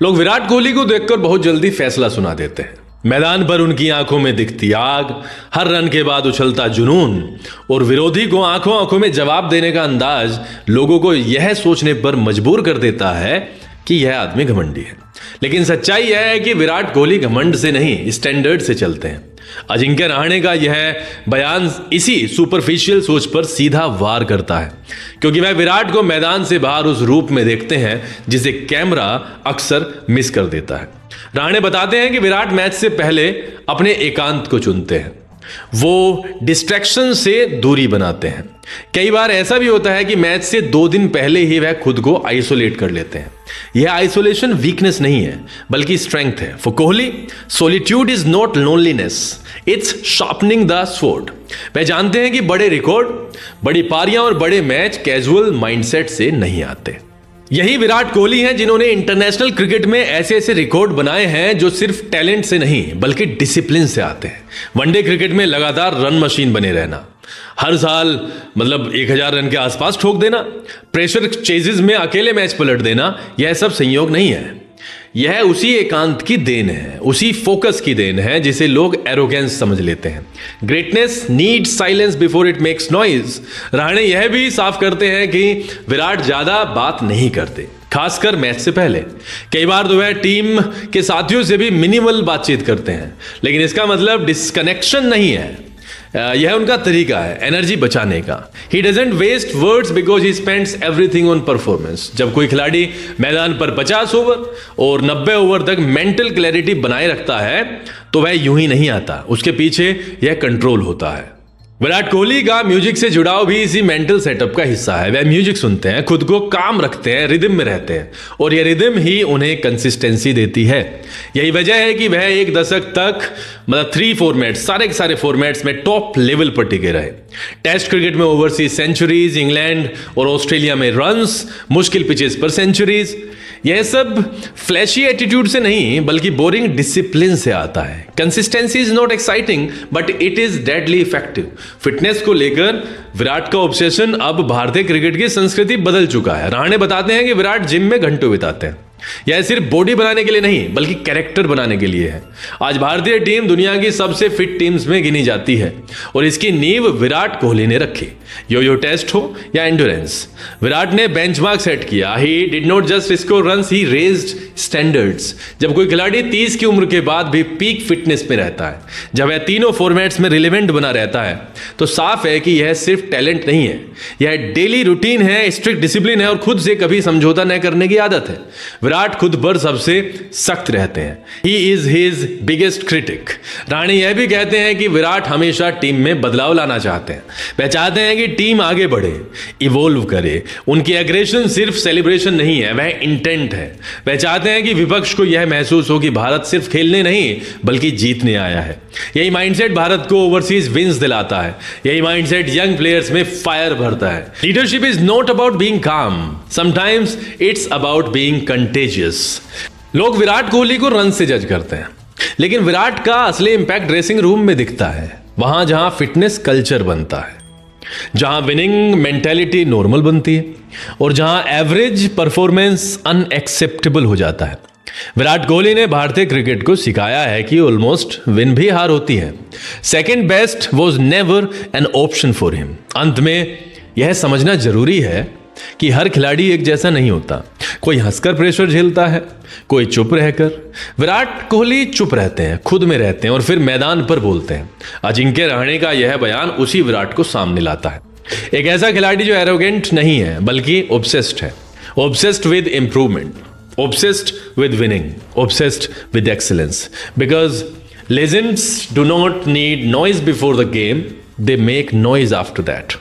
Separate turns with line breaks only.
लोग विराट कोहली को देखकर बहुत जल्दी फैसला सुना देते हैं। मैदान पर उनकी आंखों में दिखती आग, हर रन के बाद उछलता जुनून और विरोधी को आंखों आंखों में जवाब देने का अंदाज लोगों को यह सोचने पर मजबूर कर देता है कि यह आदमी घमंडी है। लेकिन सच्चाई यह है कि विराट कोहली घमंड से नहीं, स्टैंडर्ड से चलते हैं। अजिंक्य रहाणे का यह बयान इसी सुपरफिशियल सोच पर सीधा वार करता है, क्योंकि वह विराट को मैदान से बाहर उस रूप में देखते हैं जिसे कैमरा अक्सर मिस कर देता है। रहाणे बताते हैं कि विराट मैच से पहले अपने एकांत को चुनते हैं, वो डिस्ट्रैक्शन से दूरी बनाते हैं। कई बार ऐसा भी होता है कि मैच से 2 दिन पहले ही वह खुद को आइसोलेट कर लेते हैं। यह आइसोलेशन वीकनेस नहीं है बल्कि स्ट्रेंथ है। For Kohli, solitude is not loneliness, it's sharpening the sword. वह जानते हैं कि बड़े रिकॉर्ड, बड़ी पारियां और बड़े मैच कैजुअल माइंडसेट से नहीं आते। यही विराट कोहली हैं जिन्होंने इंटरनेशनल क्रिकेट में ऐसे ऐसे रिकॉर्ड बनाए हैं जो सिर्फ टैलेंट से नहीं बल्कि डिसिप्लिन से आते हैं। वनडे क्रिकेट में लगातार रन मशीन बने रहना, हर साल 1000 रन के आसपास ठोक देना, प्रेशर चेजेस में अकेले मैच पलट देना, यह सब संयोग नहीं है। यह उसी एकांत की देन है, उसी फोकस की देन है जिसे लोग एरोगेंस समझ लेते हैं। Greatness needs silence before it makes noise. Rahane यह भी साफ करते हैं कि विराट ज्यादा बात नहीं करते, खासकर मैच से पहले। कई बार तो वह टीम के साथियों से भी मिनिमल बातचीत करते हैं, लेकिन इसका मतलब डिस्कनेक्शन नहीं है। यह उनका तरीका है एनर्जी बचाने का। He doesn't waste words because he spends everything on performance. जब कोई खिलाड़ी मैदान पर 50 ओवर और 90 ओवर तक मेंटल क्लैरिटी बनाए रखता है तो वह यूं ही नहीं आता, उसके पीछे यह कंट्रोल होता है। विराट कोहली का म्यूजिक से जुड़ाव भी इसी मेंटल सेटअप का हिस्सा है। वह म्यूजिक सुनते हैं, खुद को काम रखते हैं, रिदम में रहते हैं और यह रिदम ही उन्हें कंसिस्टेंसी देती है। यही वजह है कि वह 1 दशक तक 3 फॉर्मेट्स, सारे के सारे फॉर्मेट्स में टॉप लेवल पर टिके रहे। टेस्ट क्रिकेट में ओवरसीज सेंचुरीज, इंग्लैंड और ऑस्ट्रेलिया में रन्स, मुश्किल पिचेस पर सेंचुरीज। यह सब फ्लैशी एटीट्यूड से नहीं बल्कि बोरिंग डिसिप्लिन से आता है। Consistency is not exciting but it is deadly effective. Fitness को लेकर विराट का ऑब्सेशन अब भारतीय क्रिकेट की संस्कृति बदल चुका है। रहाणे बताते हैं कि विराट जिम में घंटों बिताते हैं। यह सिर्फ बॉडी बनाने के लिए नहीं बल्कि कैरेक्टर बनाने के लिए है। आज भारतीय टीम दुनिया की सबसे फिट टीम्स में गिनी जाती है और इसकी नींव विराट कोहली ने रखी। यो टेस्ट हो या एंड्योरेंस, विराट ने बेंचमार्क सेट किया। He did not just score runs, he raised standards. जब कोई खिलाड़ी 30 की उम्र के बाद भी पीक फिटनेस में रहता है, जब वह तीनों फॉर्मेट्स में रिलेवेंट बना रहता है, तो साफ है कि यह सिर्फ टैलेंट नहीं है, यह डेली रूटीन है, स्ट्रिक्ट डिसिप्लिन है और खुद से कभी समझौता न करने की आदत है। विराट खुद पर सबसे सख्त रहते हैं। He is his biggest critic. Rahane यह भी कहते हैं कि विराट हमेशा टीम में बदलाव लाना चाहते हैं। वह चाहते हैं कि टीम आगे बढ़े, इवोल्व करे। उनकी एग्रेशन सिर्फ सेलिब्रेशन नहीं है, वह इंटेंट है। वह चाहते हैं कि विपक्ष को यह महसूस हो कि भारत सिर्फ खेलने नहीं बल्कि जीतने आया है। यही माइंडसेट भारत को ओवरसीज विंस दिलाता है। यही माइंडसेट यंग प्लेयर्स में फायर भरता है। Leadership is not about being काम, sometimes it's about being contagious. लोग विराट कोहली को रन से जज करते हैं, लेकिन विराट का असली इंपैक्ट ड्रेसिंग रूम में दिखता है, वहां जहां फिटनेस कल्चर बनता है, जहां विनिंग मेंटालिटी नॉर्मल बनती है और जहां एवरेज परफॉर्मेंस अनएक्सेप्टेबल हो जाता है। विराट कोहली ने भारतीय क्रिकेट को सिखाया है कि ऑलमोस्ट विन भी हार होती है। Second best was never an option for him. अंत में यह समझना जरूरी है कि हर खिलाड़ी एक जैसा नहीं होता। कोई हंसकर प्रेशर झेलता है, कोई चुप रहकर। विराट कोहली चुप रहते हैं, खुद में रहते हैं और फिर मैदान पर बोलते हैं। अजिंक्य रहाणे का यह बयान उसी विराट को सामने लाता है। एक ऐसा खिलाड़ी जो एरोगेंट नहीं है बल्कि ऑब्सेस्ड है। Obsessed with improvement, obsessed with winning, obsessed with excellence. Because legends do not need noise before the game, they make noise after that.